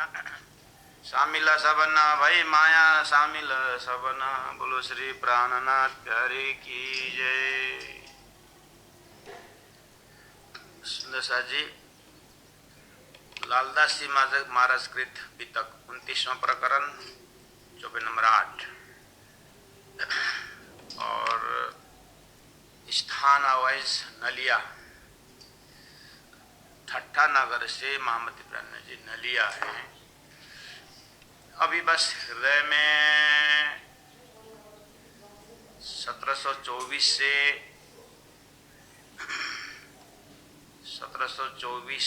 शामिल सबना भाई माया शामिल सबना। बोलो श्री प्राणनाथ प्यारे की जय। सुंदर सा जी लालदास जी महाराज कृत पितक 29वां प्रकरण चौपे नंबर 8 और स्थान अवैस नलिया ठट्ठा नगर से महामती प्राण जी नलिया है। अभी बस हृदय में 1724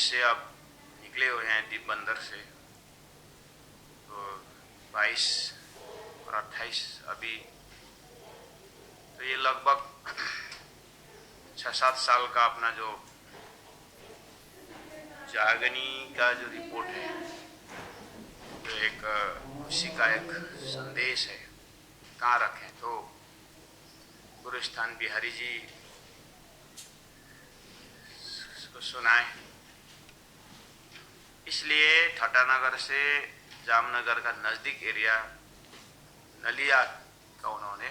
से अब निकले हुए हैं दीप बंदर से, तो 22 और 28 अभी, तो ये लगभग 6-7 साल का अपना जो जागनी का जो रिपोर्ट है, तो एक उसी का एक संदेश है। कहाँ रखें तो गुरु स्थान बिहारी जी को सुनाए। इसलिए ठट्टानगर से जामनगर का नजदीक एरिया नलिया का उन्होंने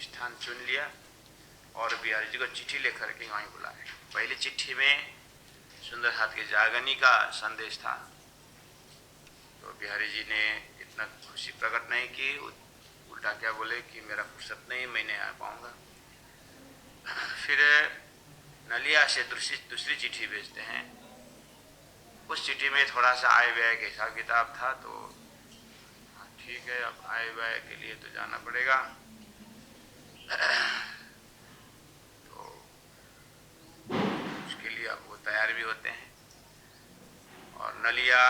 स्थान चुन लिया और बिहारी जी को चिट्ठी लेकर के वहीं बुलाए। पहली चिट्ठी में सुंदर हाथ के जागनी का संदेश था, तो बिहारी जी ने इतना खुशी प्रकट नहीं की, उल्टा क्या बोले कि मेरा फुर्सत नहीं, मैं नहीं आ पाऊंगा। फिर नलिया से दूसरी चिट्ठी भेजते हैं। उस चिट्ठी में थोड़ा सा आय व्यय का हिसाब किताब था, तो ठीक है अब आय व्यय के लिए तो जाना पड़ेगा। तो उसके लिए अब वो तैयार भी होते हैं। और नलिया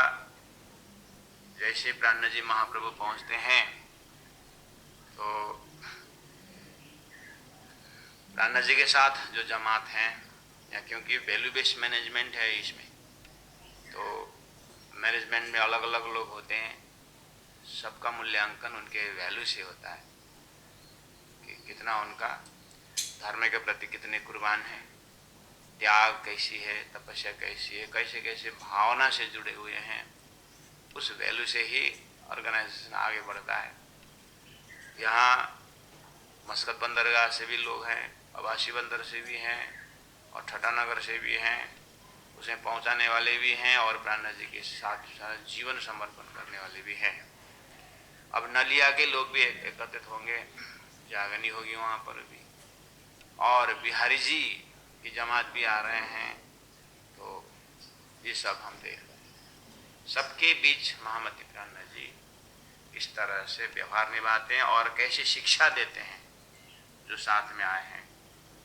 जैसे प्राण जी महाप्रभु पहुंचते हैं तो प्राण जी के साथ जो जमात हैं, या क्योंकि वैल्यू बेस्ड मैनेजमेंट है इसमें, तो मैनेजमेंट में अलग अलग लोग होते हैं, सबका मूल्यांकन उनके वैल्यू से होता है कि कितना उनका धर्म के प्रति कितने कुर्बान है, त्याग कैसी है, तपस्या कैसी है, कैसे कैसे भावना से जुड़े हुए हैं। उस वैल्यू से ही ऑर्गेनाइजेशन आगे बढ़ता है। यहाँ मस्कत बंदरगाह से भी लोग हैं, अबासी बंदर से भी हैं और ठट्टानगर से भी हैं, उसे पहुंचाने वाले भी हैं और प्राण जी के साथ जीवन समर्पण करने वाले भी हैं। अब नलिया के लोग भी एकत्रित होंगे, जागनी होगी वहाँ पर भी, और बिहारी जी की जमात भी आ रहे हैं। तो ये सब हम देख रहे हैं। सबके बीच महामती प्राण जी इस तरह से व्यवहार निभाते हैं और कैसे शिक्षा देते हैं जो साथ में आए हैं।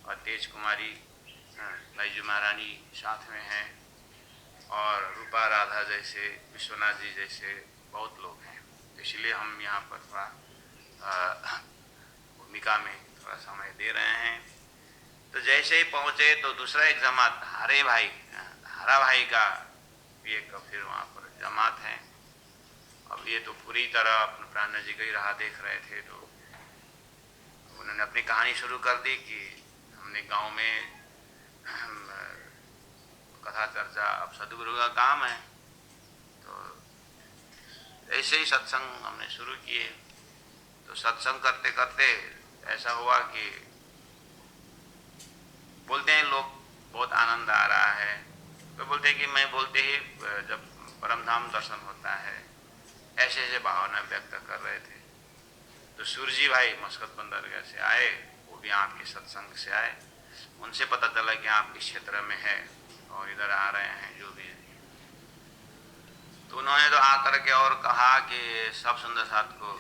और तेज कुमारी बैजू महारानी साथ में हैं और रूपा राधा जैसे, विश्वनाथ जी जैसे बहुत लोग हैं। इसलिए हम यहाँ पर थोड़ा भूमिका में थोड़ा समय दे रहे हैं। तो जैसे ही पहुँचे तो दूसरा एक जमात हरा भाई का भी एक फिर वहाँ पर जमात है। अब ये तो पूरी तरह अपने प्राण जी का ही राह देख रहे थे, तो उन्होंने अपनी कहानी शुरू कर दी कि हमने गांव में कथा चर्चा, अब सदगुरु का काम है, तो ऐसे ही सत्संग हमने शुरू किए। तो सत्संग करते करते ऐसा हुआ कि बोलते हैं लोग बहुत आनंद आ रहा है, तो बोलते हैं कि मैं बोलते ही जब परमधाम दर्शन होता है, ऐसे ऐसे भावना व्यक्त कर रहे थे। तो सूरजी भाई मस्कत बंदरगाह से आए, वो भी आपके सत्संग से आए। उनसे पता चला कि आप इस क्षेत्र में है और इधर आ रहे हैं जो भी। तो उन्होंने तो आकर के और कहा कि सब सुंदर साथ को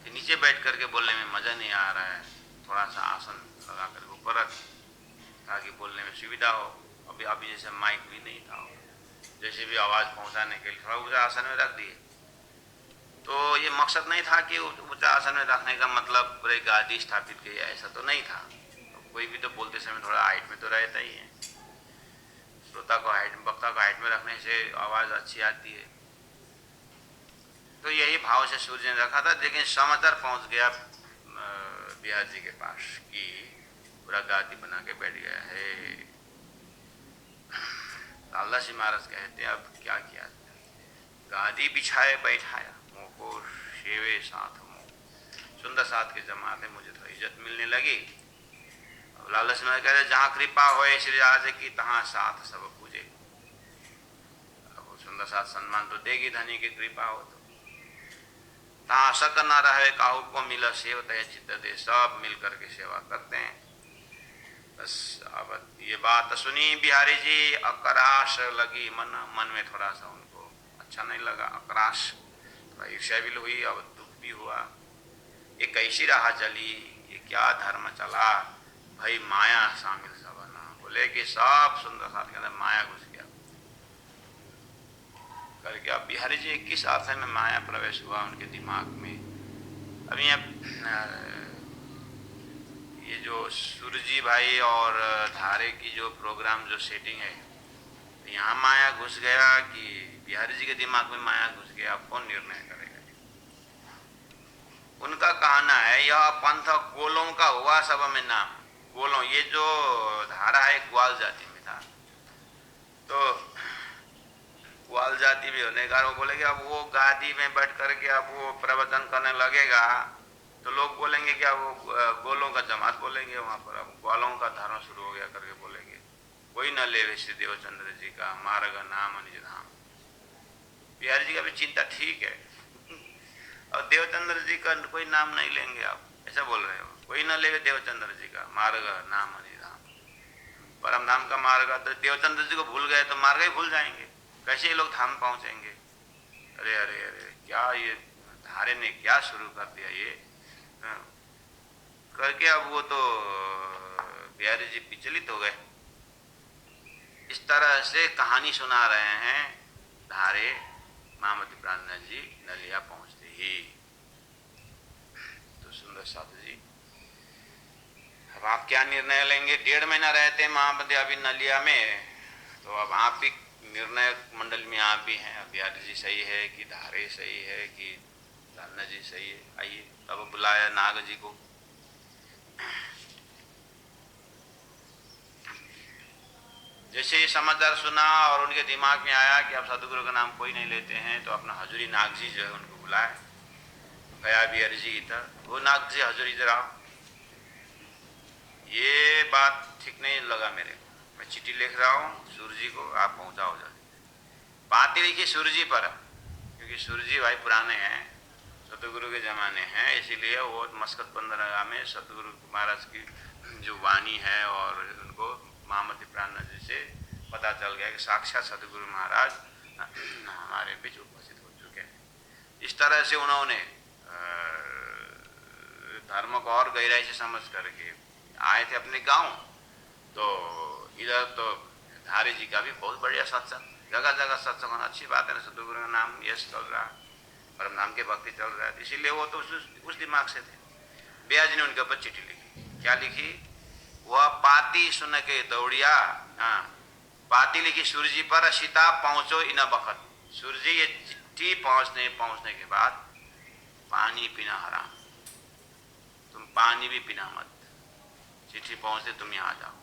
कि नीचे बैठ करके बोलने में मज़ा नहीं आ रहा है, थोड़ा सा आसन लगा कर ऊपर रख ताकि बोलने में सुविधा हो। अभी जैसे माइक भी नहीं था, जैसे भी आवाज़ पहुंचाने के लिए थोड़ा ऊँचा आसन में रख दिए। तो ये मकसद नहीं था कि ऊँचा आसन में रखने का मतलब पूरे गादी स्थापित किया, ऐसा तो नहीं था। तो कोई भी तो बोलते समय थोड़ा हाइट में तो रहता ही है, श्रोता को हाइट में, वक्ता को हाइट में रखने से आवाज़ अच्छी आती है। तो यही भाव से सूर्य ने रखा था। लेकिन समाचार पहुंच गया बिहार जी के पास कि पूरा गादी बना के बैठ गया है। लालदास जी महाराज कहते हैं अब क्या किया। गादी बिछाए बैठाया, मोको शेवे साथ मोह। सुंदर साथ की जमात है, मुझे तो इज्जत मिलने लगी। अब लालच में कह रहे जहाँ कृपा होए श्री राज की तहाँ साथ सब पूजे। अब सुंदर साथ सम्मान तो देगी, धनी की कृपा हो तो। तहाँ शक न रहे काहू को मिला सेवत है चित्त दे, सब मिल करके सेवा करते हैं। बस अब ये बात सुनी बिहारी जी, अकराश लगी मन में थोड़ा सा उनको अच्छा नहीं लगा, अकराश, थोड़ा ईर्ष्या भी हुई, अब दुख भी हुआ। ये कैसी राह चली, ये क्या धर्म चला, भाई माया शामिल सब ना। बोले कि सब सुंदर साथ के अंदर माया घुस गया करके। अब बिहारी जी किस अर्थ में माया प्रवेश हुआ उनके दिमाग में। अभी ये जो सूरजी भाई और धारे की जो प्रोग्राम जो सेटिंग है, यहाँ माया घुस गया कि बिहारी जी के दिमाग में माया घुस गया, कौन निर्णय करेगा। उनका कहना है यह पंथ गोलों का हुआ सब में नाम। गोलों, ये जो धारा है ग्वाल जाति में था, तो ग्वाल जाति भी होने का वो बोलेगे अब वो गादी में बैठ करके अब वो प्रवचन करने लगेगा तो लोग बोलेंगे क्या, वो गोलों का जमात बोलेंगे वहां पर। अब ग्वालों का धर्म शुरू हो गया करके बोलेंगे, कोई न लेवे श्री देवचंद्र जी का मार्ग नाम निज धाम। बिहारी जी का भी चिंता ठीक है, और देवचंद्र जी का कोई नाम नहीं लेंगे आप, ऐसा बोल रहे हो। कोई न लेवे देवचंद्र जी का मार्ग नाम निज धाम, परम धाम का मार्ग। तो देवचंद्र जी को भूल गए तो मार्ग ही भूल जाएंगे, कैसे ये लोग धाम पहुंचेंगे। अरे अरे अरे, क्या ये धारे ने क्या शुरू कर दिया ये करके। अब वो तो बिहारी जी विचलित हो गए। इस तरह से कहानी सुना रहे हैं धारे महामती प्राणनाथ जी नलिया पहुंचते ही। तो सुंदर साथ जी, अब आप क्या निर्णय लेंगे। 1.5 महीना रहते महामती अभी नलिया में, तो अब आप भी निर्णय मंडल में आप भी हैं। बिहारी जी सही है कि धारे सही है कि प्राणनाथ जी सही है। आइए, तब बुलाया नाग जी को। जैसे ये समाचार सुना और उनके दिमाग में आया कि अब सदगुरु का नाम कोई नहीं लेते हैं, तो अपना हजूरी नाग जी जो है उनको बुलाया। गया बिहारी जी इधर, वो नाग जी हजूरी जरा, ये बात ठीक नहीं लगा मेरे को, मैं चिट्ठी लिख रहा हूँ सूर्य जी को, आप पहुंचाओ जल्दी। बात लिखी सूर्य जी पर, क्योंकि सूर्य जी भाई पुराने हैं, सतगुरु के जमाने हैं, इसीलिए वो मस्कत बंदरगाह में सतगुरु महाराज की जो वाणी है और उनको महामती प्राणनाथ जी से पता चल गया कि साक्षात सतगुरु महाराज हमारे बीच उपस्थित हो चुके हैं। इस तरह से उन्होंने धर्म को और गहराई से समझ करके आए थे अपने गांव। तो इधर तो धारी जी का भी बहुत बढ़िया सत्संग, जगह जगह सत्संग होना अच्छी बात है ना, सतगुरु का नाम यश चल रहा, परम नाम के भक्ति चल रहा है, इसीलिए वो तो उस दिमाग से थे। बिहारी जी ने उनके ऊपर चिट्ठी लिखी। क्या लिखी, वह पाती सुन के दौड़िया, पाती लिखी सूर्य जी पर, सीता पहुंचो इन बखत। सूर्य जी ये चिट्ठी पहुंचने के बाद पानी पीना हराम, तुम पानी भी पीना मत, चिट्ठी पहुंचते तुम यहाँ जाओ।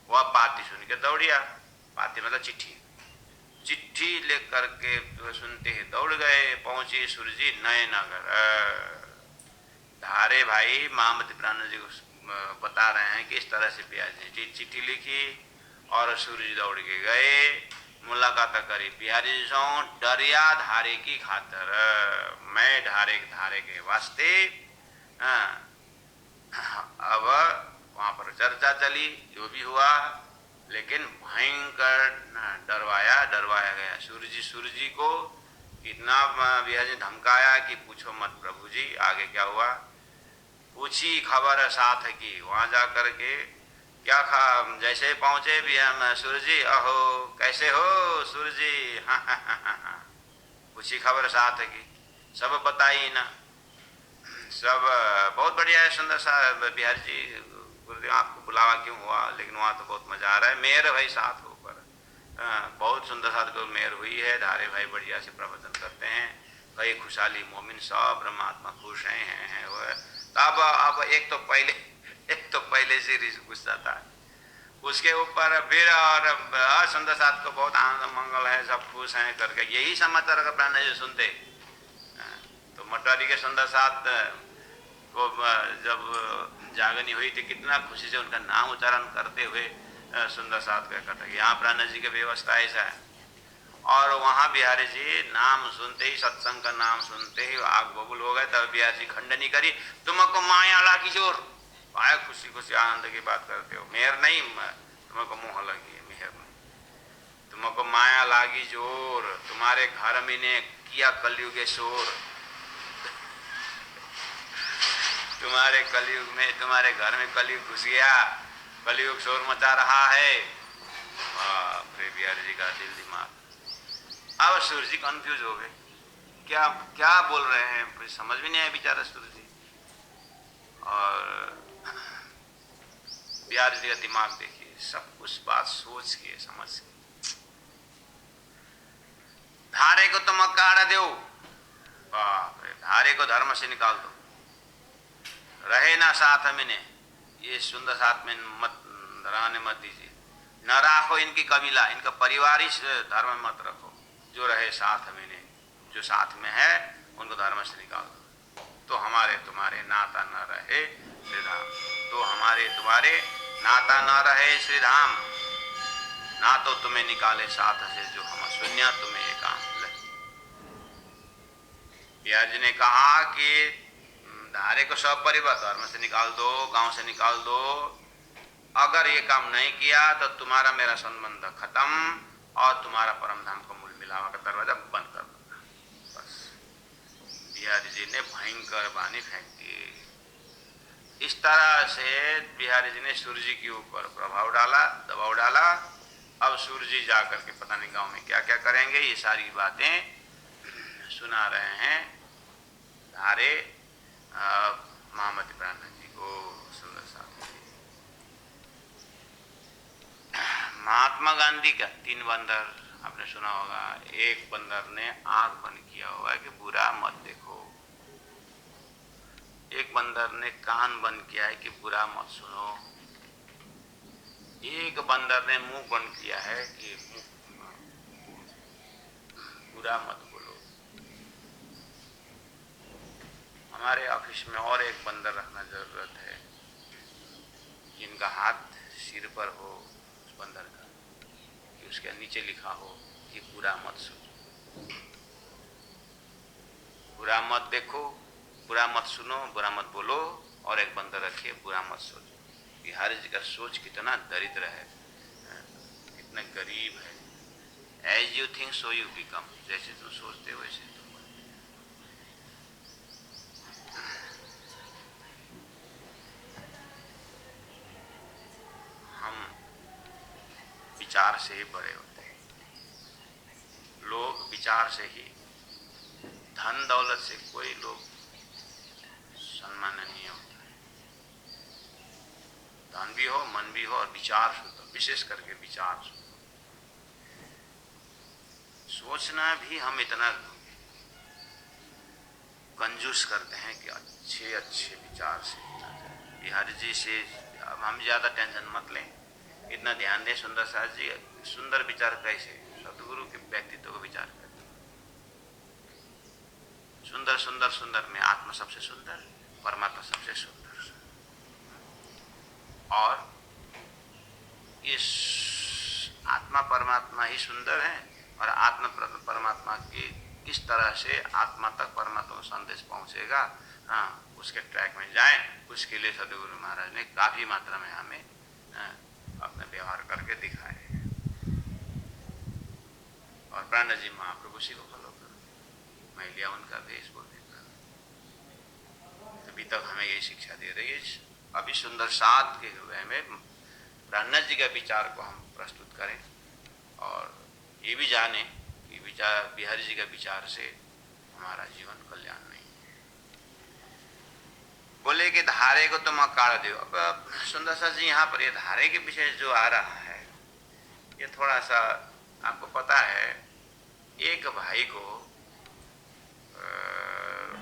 वह पाती सुन के दौड़िया, पाती मतलब चिट्ठी, चिट्ठी लेकर के सुनते ही दौड़ गए। पहुंचे सूर्य जी नए नगर। धारे भाई महामती प्राणनाथ जी को बता रहे हैं कि इस तरह से बिहारी जी चिट्ठी लिखी और सूर्य जी दौड़ के गए, मुलाकात करी बिहारी जी से, डरिया धारे की खातर, मैं धारे के वास्ते। अब वहां पर चर्चा चली, जो भी हुआ, लेकिन भयंकर डरवाया गया सूर्य जी को। इतना बिहारी जी धमकाया कि पूछो मत प्रभु जी, आगे क्या हुआ। पूछी खबर साथ की, वहां जा करके क्या जैसे पहुंचे भी हम, सूर्य जी अहो कैसे हो सूर्य जी, हाँ। पूछी खबर साथ की, सब बताई ना, सब बहुत बढ़िया है। सुंदर सा बिहारी जी, गुरुदेव आपको बुलावा क्यों हुआ, लेकिन वहाँ तो बहुत मजा आ रहा है, मेहर भाई साथ हो पर, बहुत सुंदर साथ को मेहर हुई है। धारे भाई बढ़िया से प्रवचन करते हैं, कई खुशहाली मोमिन सब ब्रह्मात्मा खुश हैं वो। तब अब एक तो पहले से गुस्सा था, उसके ऊपर फिर और सुंदर साथ को बहुत आनंद मंगल है, सब खुश हैं करके यही समाचार अगर प्राण जी सुनते तो मटवारी के सुंदर साथ को जब जागनी हुई थी कितना खुशी से उनका नाम उच्चारण करते हुए सुंदर साथ का कहता यहाँ प्राण जी की व्यवस्था ऐसा है। और वहां बिहारी जी नाम सुनते ही, सत्संग का नाम सुनते ही आग बबूल हो गए। तब बिहारी जी खंडनी करी, तुमको माया लागी जोर, आया खुशी खुशी आनंद की बात करते हो, मेहर नहीं, तुमको मोह लगी है, मेहर नहीं, तुमको माया लागी जोर, तुम्हारे घर में ने किया कलयुग शोर, तुम्हारे कलयुग में, तुम्हारे घर में कलयुग घुस गया, कलयुग शोर मचा रहा है। बाप रे, बिहारी जी का दिल दिमाग। अब सूर्य जी कंफ्यूज हो गए, क्या क्या बोल रहे हैं, समझ भी नहीं आया बेचारा सूर्य जी। और बिहारी जी का दिमाग देखिए, सब कुछ बात सोच के समझ के, धारे को तुम काढ़ दो, बाप रे, धारे को धर्म से निकाल दो, रहे ना साथ में ने, ये सुंदर साथ में मत रहने मत दीजिए, न राखो इनकी कबीला, इनका परिवार ही धर्म में मत रखो, जो रहे साथ में ने, जो साथ में है उनको धर्म से निकाल दो, तो हमारे तुम्हारे नाता न रहे श्री राम, तो हमारे तुम्हारे नाता न रहे श्री राम, ना तो तुम्हें निकाले साथ से जो हम सुनिया तुम्हें ये काम ले। बिहार जी ने कहा कि धारे को सब परिवार धर्म से निकाल दो, गांव से निकाल दो, अगर ये काम नहीं किया तो तुम्हारा मेरा संबंध खत्म और तुम्हारा परम धाम को मूल मिलावा का दरवाजा बंद कर दो। बस बिहारी जी ने भयंकर वाणी फेंक दी। इस तरह से बिहारी जी ने सूर्य जी के ऊपर प्रभाव डाला, दबाव डाला। अब सूर्य जी जाकर के पता नहीं गांव में क्या क्या करेंगे, ये सारी बातें सुना रहे हैं धारे महामती प्राण जी को सुंदर साथ। महात्मा गांधी का 3 बंदर आपने सुना होगा, एक बंदर ने आंख बंद किया हुआ है कि बुरा मत देखो, एक बंदर ने कान बंद किया है कि बुरा मत सुनो, एक बंदर ने मुंह बंद किया है कि बुरा मत बोलो। हमारे ऑफिस में और एक बंदर रखना जरूरत है, जिनका हाथ सिर पर हो उस बंदर का, कि उसके नीचे लिखा हो कि बुरा मत सोचो, बुरा मत देखो, बुरा मत सुनो, बुरा मत बोलो, और एक बंदर रखिए बुरा मत सोचो। बिहारी जी का सोच कितना दरिद्र है, कितना गरीब है। As you think so you become, जैसे तुम सोचते हो वैसे तुम। हम विचार से ही बड़े होते हैं, लोग विचार से ही, धन दौलत से कोई लोग सम्माननीय होता है। धन भी हो, मन भी हो, और विचार शुद्ध, विशेष करके विचार शुद्ध। सोचना भी हम इतना कंजूस करते हैं कि अच्छे अच्छे विचार से। बिहारी जी से अब हम ज्यादा टेंशन मत लें, इतना ध्यान दें सुंदर साथ जी, सुंदर विचार कैसे, सदगुरु के व्यक्तित्व को विचार करते, सुंदर सुंदर सुंदर में आत्मा सबसे सुंदर, परमात्मा सबसे सुंदर, और इस आत्मा परमात्मा ही सुंदर है, और आत्मा परमात्मा की किस तरह से आत्मा तक परमात्मा को संदेश पहुंचेगा, उसके ट्रैक में जाएं, उसके लिए सदगुरु महाराज ने काफी मात्रा में हमें अपना व्यवहार करके दिखाए। और प्राण जी महाप्रभु उसी को फॉलो करो, मैं लिया उनका भेष बोलने का। अभी तक हमें यही शिक्षा दे रही है। अभी सुंदर साथ के हृदय में प्राण जी का विचार को हम प्रस्तुत करें, और ये भी जाने कि विचार बिहारी जी का विचार से हमारा जीवन कल्याण नहीं है। बोले कि धारे को तुम काढ़ दो। अब सुंदर सा जी यहाँ पर ये धारे के विषय जो आ रहा है, ये थोड़ा सा आपको पता है, एक भाई को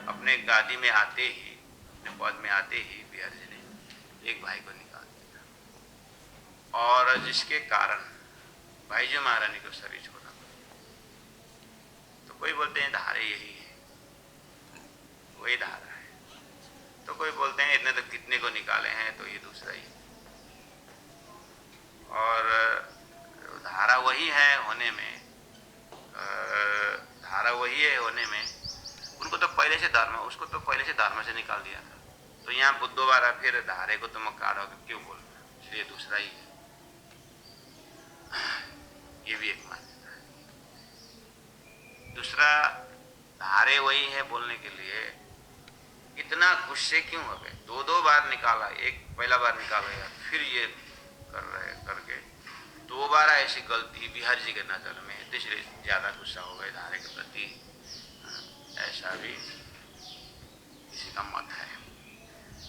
अपने गादी में आते ही, अपने पद में आते ही बिहारी जी ने एक भाई को निकाल दिया, और जिसके कारण भाईजी महारानी को शरीर छोड़ना पड़ा। तो कोई बोलते हैं धारे यही है, वही धारा है। तो कोई बोलते हैं इतने तो कितने को निकाले हैं, तो ये दूसरा ही। और धारा वही है होने में, धारा वही है होने में, उनको तो पहले से धर्म, उसको तो पहले से धर्म से निकाल दिया था। तो यहाँ बुद्धवारा फिर धारे को तुम काढ़ो क्यों बोल रहे, इसलिए दूसरा ही है। ये भी एक मान्यता है। दूसरा, धारे वही है बोलने के लिए इतना गुस्से क्यों हो गए? दो दो बार निकाला, एक पहला बार निकाला यार, फिर ये कर रहे करके दो बार ऐसी गलती बिहार जी के नजर में, तीसरे ज्यादा गुस्सा हो गए धारे के प्रति। ऐसा भी किसी का मत है।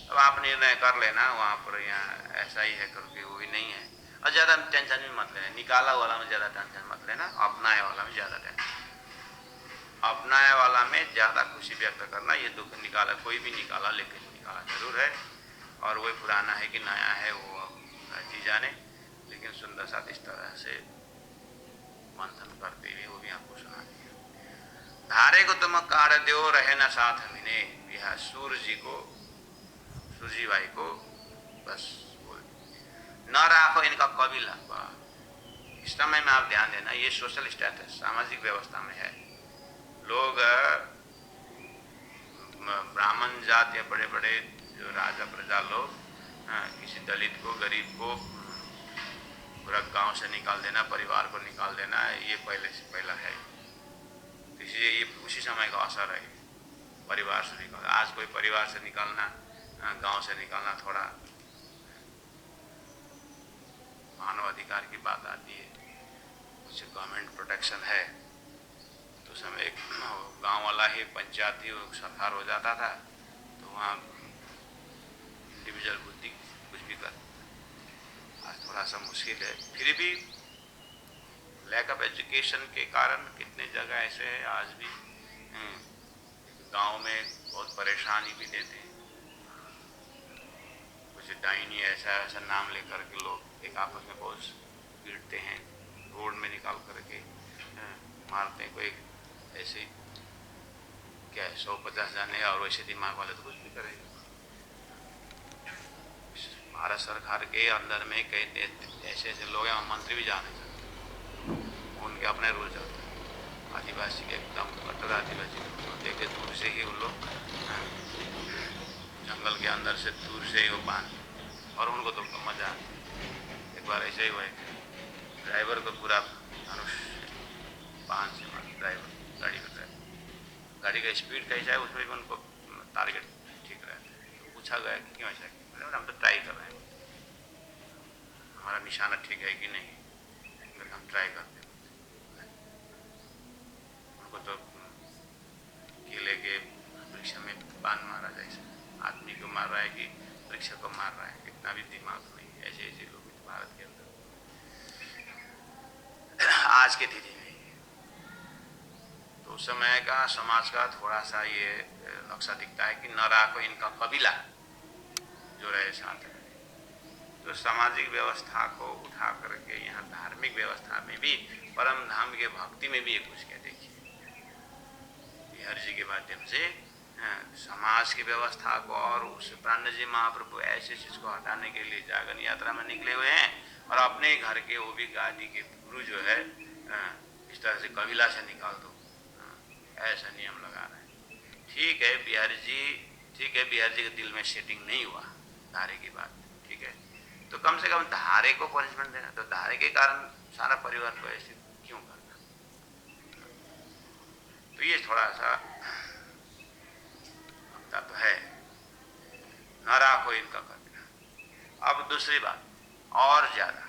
अब आप निर्णय कर लेना वहां पर, यहाँ ऐसा ही है करके, वो भी नहीं है। और ज्यादा टेंशन भी मत लेना, निकाला वाला में ज्यादा टेंशन मत लेना, अपनाए वाला में ज्यादा टेंशन। अपनाए वाला में ज्यादा खुशी व्यक्त करना, ये दुख निकाला, कोई भी निकाला, लेकिन निकाला जरूर है। और वो पुराना है कि नया है वो जी जाने, लेकिन सुंदर साथ इस तरह से मंथन करते हुए वो भी आपको सुना दिया। धारे को तुम काढ़ दो रहे न साथ मिने, यह सूर्य जी को, सूर्य भाई को बस बोल न राखो इनका कबीला। इस समय में आप ध्यान देना, ये सोशल स्टेटस सामाजिक व्यवस्था में है। लोग ब्राह्मण जात या बड़े बड़े जो राजा प्रजा लोग, किसी दलित को, गरीब को पूरा गांव से निकाल देना, परिवार को निकाल देना, ये पहले से पहला है। इसलिए ये उसी समय का असर है, परिवार से निकालना। आज कोई परिवार से निकालना, गांव से निकालना थोड़ा मानव अधिकार की बात आती है, कुछ गवर्नमेंट प्रोटेक्शन है। तो समय एक गांव वाला ही पंचायत ही सरकार हो जाता था, तो वहाँ इंडिविजुअल बुद्धि कुछ भी कर। आज थोड़ा सा मुश्किल है, फिर भी लैक ऑफ एजुकेशन के कारण कितने जगह ऐसे है आज भी गांव में बहुत परेशानी भी देते हैं। कुछ डाइनी ऐसा ऐसा नाम लेकर के लोग एक आपस में बहुत पीटते हैं, रोड में निकाल करके मारते हैं। कोई ऐसे क्या है, 150 जाने और वैसे दिमाग वाले तो कुछ भी करेंगे। भारत सरकार के अंदर में कई ऐसे ऐसे लोग हैं, मंत्री भी जाने सकते, उनके अपने रूल चलते हैं। आदिवासी के एकदम कट्टर आदिवासी देखे दूर से ही उन लोग जंगल के अंदर से दूर से ही वो बांध, और उनको तो मजा। एक बार ऐसे ही हुआ, ड्राइवर को पूरा धनुष बांध से ड्राइवर गाड़ी का स्पीड कैसा है उसमें भी उनको टारगेट ठीक रहता है। तो पूछा गया कि क्यों ऐसा, हम तो ट्राई कर रहे हैं, हमारा निशाना ठीक है कि नहीं, फिर हम ट्राई करते हैं। उनको तो केले के वृक्ष में बांध मारा जैसे आदमी को मार रहा है कि वृक्ष को मार रहा है, इतना भी दिमाग नहीं। ऐसे ऐसे लोग भारत के अंदर आज के दीदी में, तो उस समय का समाज का थोड़ा सा ये नक्शा दिखता है कि न राखो इनका कबीला जो रहे साथ है। तो सामाजिक व्यवस्था को उठा करके यहाँ धार्मिक व्यवस्था में भी, परम धाम के भक्ति में भी एक कुछ क्या देखिए, बिहार जी के माध्यम से समाज की व्यवस्था को और उस प्राण जी महाप्रभु ऐसे चीज को हटाने के लिए जागरण यात्रा में निकले हुए हैं। और अपने घर के वो भी गादी के गुरु जो है इस तरह से कबीला से निकाल दो, ऐसा नियम लगा रहे हैं। ठीक है बिहारी जी, ठीक है बिहारी जी के दिल में सेटिंग नहीं हुआ धारे की बात, ठीक है, तो कम से कम धारे को पनिशमेंट देना। तो धारे के कारण सारा परिवार को ऐसे क्यों करना? तो ये थोड़ा सा तो है, न राखो इनका कबीला। अब दूसरी बात और ज्यादा,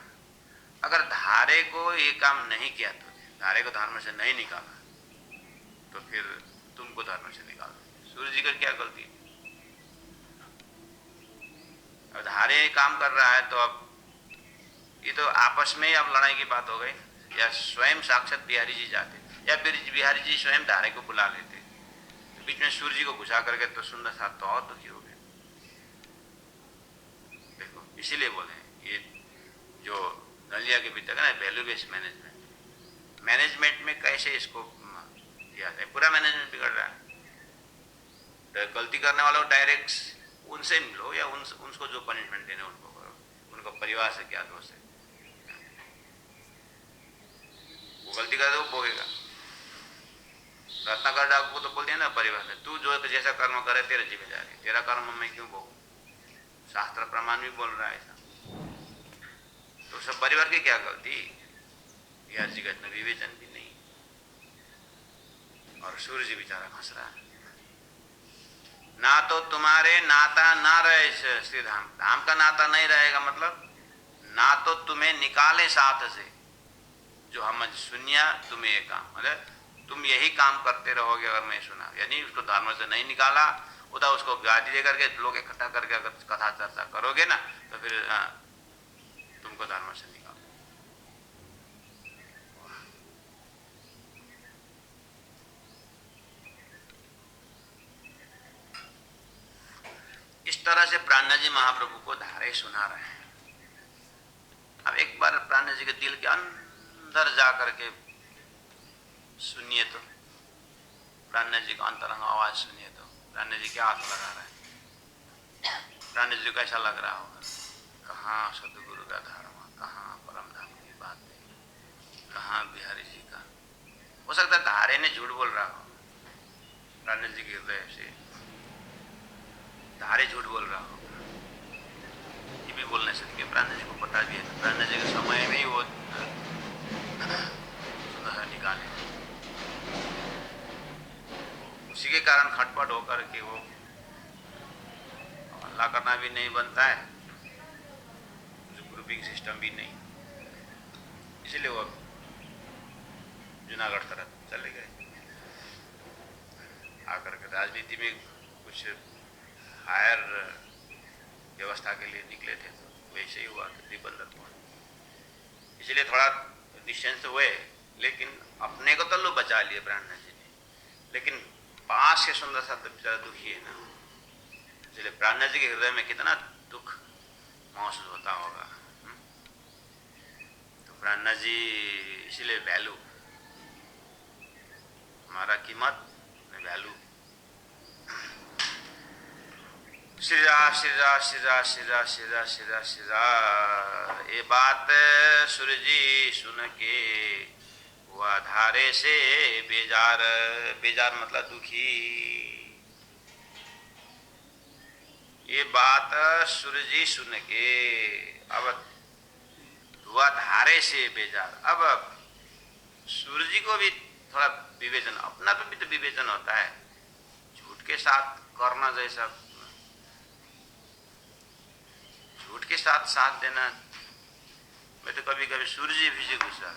अगर धारे को ये काम नहीं किया, तो धारे को धर्म से नहीं निकाला, तो फिर तुमको धर्म से निकाल देंगे। सूर्य जी का क्या गलती है? अब धारे काम कर रहा है, तो अब ये तो आपस में ही अब लड़ाई की बात हो गई। या स्वयं साक्षात बिहारी जी जाते, या बिहारी जी स्वयं धारे को बुला लेते, तो बीच में सूर्य जी को घुसा करके तो सुंदर साथ तो और दुखी हो गए। देखो इसीलिए बोले ये जो नलिया के भीतर है ना वैल्यू बेस्ड मैनेजमेंट, मैनेजमेंट में कैसे इसको किया जाए, पूरा मैनेजमेंट बिगड़ रहा है। तो गलती करने वालों को डायरेक्ट उनसे मिलो या उनको जो पनिशमेंट देने उनको करो, उनको परिवार से क्या दोष है। वो गलती करे तो वो भोगेगा। रत्नाकर डाकू को तो बोल दिया ना परिवार ने, तू जो जैसा कर्म करे तेरे जिम्मेदारी, तेरा कर्म मैं क्यों भोगूं, शास्त्र प्रमाण भी बोल रहा है ऐसा। तो सब परिवार की क्या गलती, बिहार जी का इतना विवेचन भी नहीं, और सूर्य जी बेचारा फंस रहा है। ना तो तुम्हारे नाता ना रहे श्री धाम, धाम का नाता नहीं रहेगा, मतलब ना तो तुम्हें निकाले साथ से, जो हम सुनिया तुम्हें ये काम, मतलब तुम यही काम करते रहोगे अगर मैं सुना, यानी उसको धर्म से नहीं निकाला, उधर उसको गाली दे करके लोग इकट्ठा करके अगर कथा चर्चा करोगे ना तो फिर तुमको धर्म से निकालो। इस तरह से प्राणा जी महाप्रभु को धारे सुना रहे हैं। अब एक बार प्राणा जी के दिल के अंदर जा करके सुनिए तो, प्राणा जी का अंतरंग आवाज सुनिए तो, प्राणा जी क्या हाथ लगा रहे हैं, प्राणा जी को ऐसा लग रहा होगा कहाँ सदगुरु का धर्म, कहाँ परम धाम की बात है, कहाँ बिहारी जी का। हो सकता है धारे ने झूठ बोल रहा हो, प्राणा जी के हृदय से धारे झूठ बोल रहा हो, ये भी बोल नहीं सकते, प्राणा जी को पता भी है, प्राणा जी के समय में ही वो निकाले, उसी के कारण खटपट होकर के वो हल्ला करना भी नहीं बनता है, जो ग्रुपिंग सिस्टम भी नहीं, इसलिए वो जूनागढ़ तरफ चले गए, आकर के राजनीति में कुछ हायर व्यवस्था के लिए निकले थे, तो वैसे ही हुआ कि दिबंदर पहुंचे, इसलिए थोड़ा डिस्टेंस हुए, लेकिन अपने को तो लो बचा लिए प्राणा जी ने, लेकिन पास के सुंदर सा तो बेचारा दुखी है ना, इसलिए प्राणा जी के हृदय में कितना दुख महसूस होता होगा। तो प्राणा जी इसलिए वैल्यू, हमारा कीमत वैल्यू, श्रीरा श्रीरा श्रीरा श्रीरा श्रीरा श्रीरा श्रीरा। ये बात सूर्य जी सुन के हुआ धारे से बेजार, बेजार मतलब दुखी। ये बात सूर्य जी सुन के अब हुआ धारे से बेजार। अब सूर्य जी को भी थोड़ा विवेचन, अपना भी तो विवेचन होता है, झूठ के साथ करना, जैसा झूठ के साथ साथ देना, मैं तो कभी कभी सूर्य जी भी से गुस्सा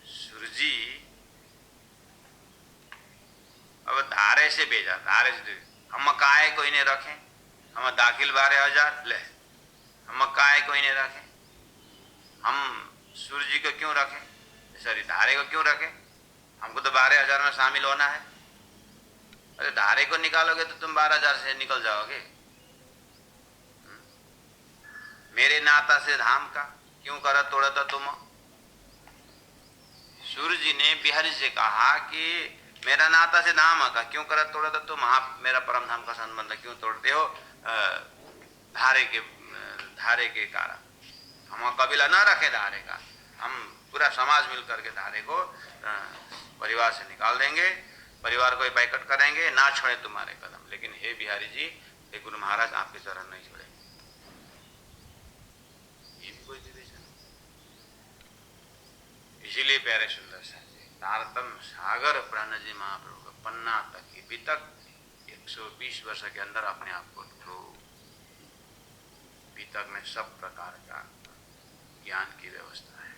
सूर्य जी अब धारे से भेजा, धारे से हम काहे कोई नहीं रखे, हम दाखिल 12,000 ले, हम काहे कोई नहीं रखे, हम सूर्य जी को क्यों रखें, सॉरी धारे को क्यों रखें, हमको तो 12,000 में शामिल होना है। अरे धारे को निकालोगे तो तुम 12,000 से निकल जाओगे। मेरे नाता से धाम का क्यों करा तोड़ा था तुम। सूर्य जी ने बिहारी से कहा कि मेरा नाता से धाम का क्यों करा तोड़ा था तुम, आप मेरा परम धाम का संबंध क्यों तोड़ते हो, धारे के कारण। हम कबीला ना रखे धारे का, हम पूरा समाज मिल करके धारे को परिवार से निकाल देंगे, परिवार को बैकट करेंगे, ना छोड़े तुम्हारे कदम। लेकिन हे बिहारी जी, हे गुरु महाराज आपके चरण नहीं छोड़े। ये भी कोई विवेचन। इसीलिए प्यारे सुंदर सा तारतम सागर प्राणा जी महाप्रभु का पन्ना तक अभी तक 120 वर्ष के अंदर अपने आप को ढो, अभी तक में सब प्रकार का ज्ञान की व्यवस्था है,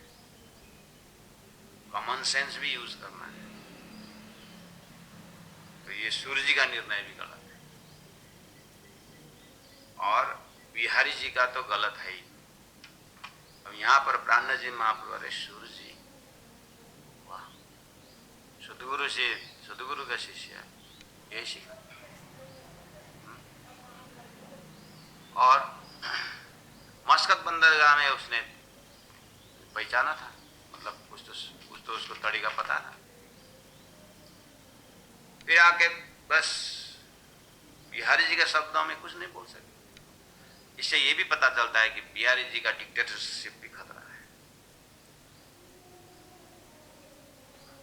कॉमन सेंस भी यूज करना है। तो ये सूर्य जी का निर्णय भी गलत है, और बिहारी जी का तो गलत है ही। अब यहाँ पर प्राणा जी महाप्रभु सूर्य जी, वाह, सदगुरु का शिष्य है, यही सीखा। और मस्कत बंदरगाह में उसने पहचाना था, मतलब कुछ तो उसको तरीका पता था। फिर आके बस बिहारी जी के शब्दों में कुछ नहीं बोल सके। इससे ये भी पता चलता है कि बिहारी जी का डिक्टेटरशिप भी खतरा है।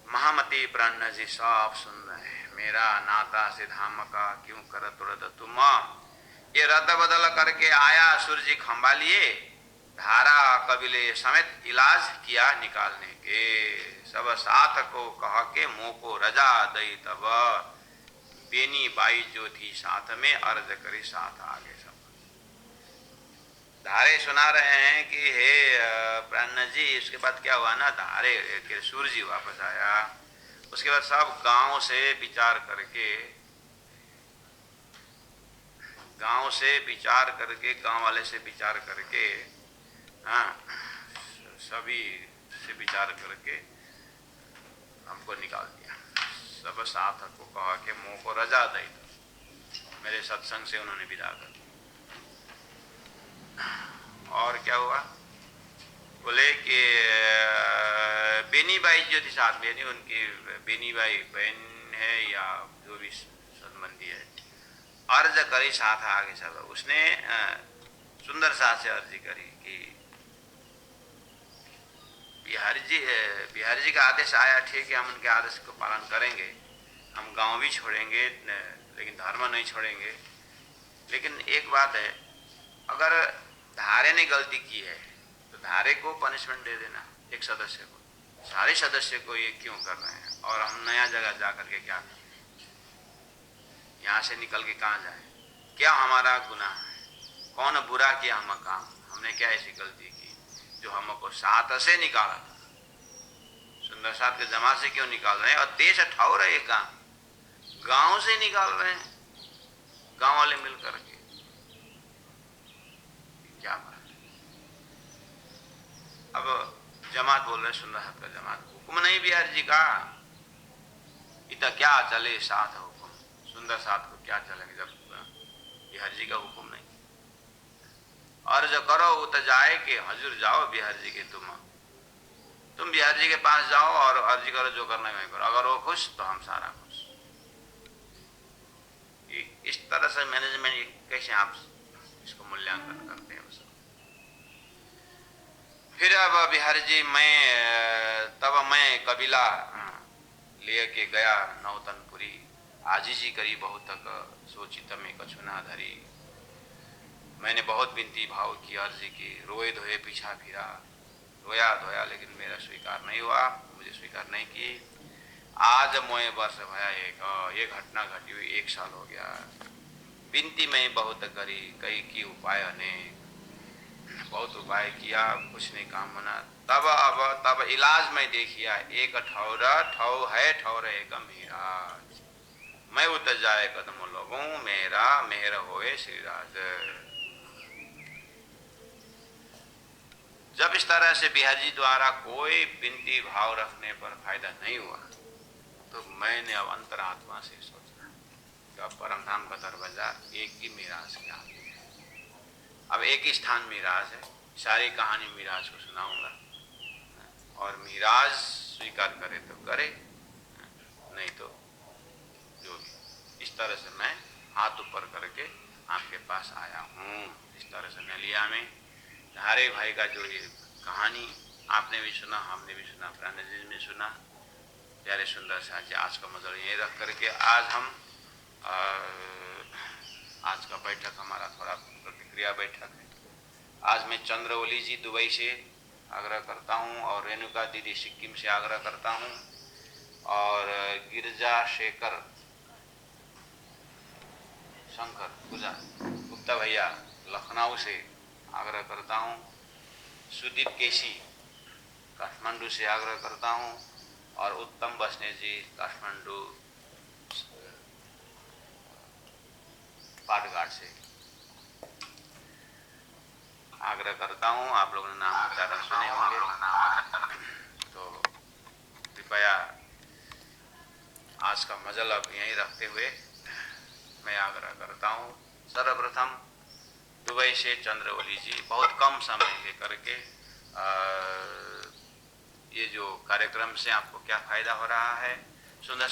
महामती प्राण जी साफ सुन रहे, मेरा नाता से धाम का क्यों कर तुरद तुम। ये रद्द बदल करके आया सूर्य जी खंबा लिए, धारा कबीले समेत इलाज किया निकालने के। सब साथ को कह के मुंह को रजा दई तब, बेनी बाई जो थी साथ में अर्ज करी साथ आगे। सब धारे सुना रहे हैं कि हे प्राण जी, उसके बाद क्या हुआ ना, धारे के सूर्य जी वापस आया। उसके बाद सब गांव से विचार करके, गांव वाले से विचार करके, हाँ, सभी से विचार करके हमको निकाल दिया। सब साथ को कहा कि मुंह को रजा दई, मेरे सत्संग से उन्होंने विदा कर। और क्या हुआ, बोले कि बेनी बाई जो थी साथ में, उनकी बेनी बाई बहन है या जो भी संबंधी है, अर्ज करी साथ आगे। सब उसने सुंदर साथ से अर्जी करी कि बिहारी जी का आदेश आया, ठीक है, हम उनके आदेश को पालन करेंगे, हम गांव भी छोड़ेंगे लेकिन धर्म नहीं छोड़ेंगे। लेकिन एक बात है, अगर धारे ने गलती की है तो धारे को पनिशमेंट दे देना, एक सदस्य को। सारे सदस्य को ये क्यों कर रहे हैं, और हम नया जगह जा करके क्या करें, यहाँ से निकल के कहाँ जाए, क्या हमारा गुनाह है, कौन बुरा किया हम काम, हमने क्या ऐसी गलती की जो हमको साथ से निकाला था। सुंदर साथ के जमा से क्यों निकाल रहे हैं, और देश ठौर है, गांव से निकाल रहे हैं, गांव वाले मिल करके। क्या बात। अब जमात बोल रहे, सुंदर साथ का जमात, हुक्म नहीं बिहारी जी का, इतना क्या चले साथ हुक्म, सुंदर साथ को क्या चलेंगे जब बिहारी जी का हुक्म नहीं। अर्ज करो उत जाए कि हजूर जाओ बिहारी जी के, तुम बिहारी जी के पास जाओ और अर्जी करो, जो करना है करो, अगर वो खुश तो हम सारा खुश। इस तरह से मैनेजमेंट कैसे आप इसको मूल्यांकन करते हैं। फिर अब बिहारी जी मैं कबीला लिए के गया नौतनपुरी, आजीजी करी बहुत तक सोचित में कछु ना धरी। मैंने बहुत विनती भाव की, अर्जी की, रोए धोए पीछा फिरा, रोया धोया लेकिन मेरा स्वीकार नहीं हुआ, मुझे स्वीकार नहीं की। आज मोए वर्ष भया ये घटना घटी हुई 1 साल हो गया। विनती में बहुत करी, कई की उपाय अनेक, बहुत उपाय किया, कुछ नहीं काम बना। तब इलाज में देखिया, एक ठौर एक मेरा, मैं उतर जाए कदम लोगों, मेरा मेहर होए श्रीराज। जब इस तरह से बिहारी जी द्वारा कोई विनती भाव रखने पर फायदा नहीं हुआ, तो मैंने अब अंतरात्मा से सोचा कि अब परम धाम का दरवाजा एक ही मिराज के आगे है। अब एक ही स्थान मिराज है, सारी कहानी मिराज को सुनाऊंगा, और मिराज स्वीकार करे तो करे, नहीं तो जो भी। इस तरह से मैं हाथ ऊपर करके आपके पास आया हूँ। इस तरह से नलिया में धारे भाई का जो ये कहानी आपने भी सुना, हमने भी सुना, प्राण जी ने सुना, प्यारे सुंदर साथ जी। आज का मजल यही रख करके आज हम आज का बैठक हमारा थोड़ा प्रतिक्रिया बैठक है। आज मैं चंद्रवली जी दुबई से आग्रह करता हूँ, और रेणुका दीदी सिक्किम से आग्रह करता हूँ, और गिरजा शेखर शंकर गुप्ता भैया लखनऊ से आग्रह करता हूँ, सुदीप केसी काठमांडू से आग्रह करता हूँ, और उत्तम बसने जी काठमांडू पाटघाट से आग्रह करता हूँ। आप लोगों ने नाम उच्चारण सुने होंगे, तो कृपया आज का मजल अब यहीं रखते हुए मैं आग्रह करता हूँ। सर्वप्रथम दुबई से चंद्रवली जी बहुत कम समय के करके ये जो कार्यक्रम से आपको क्या फ़ायदा हो रहा है, सुंदर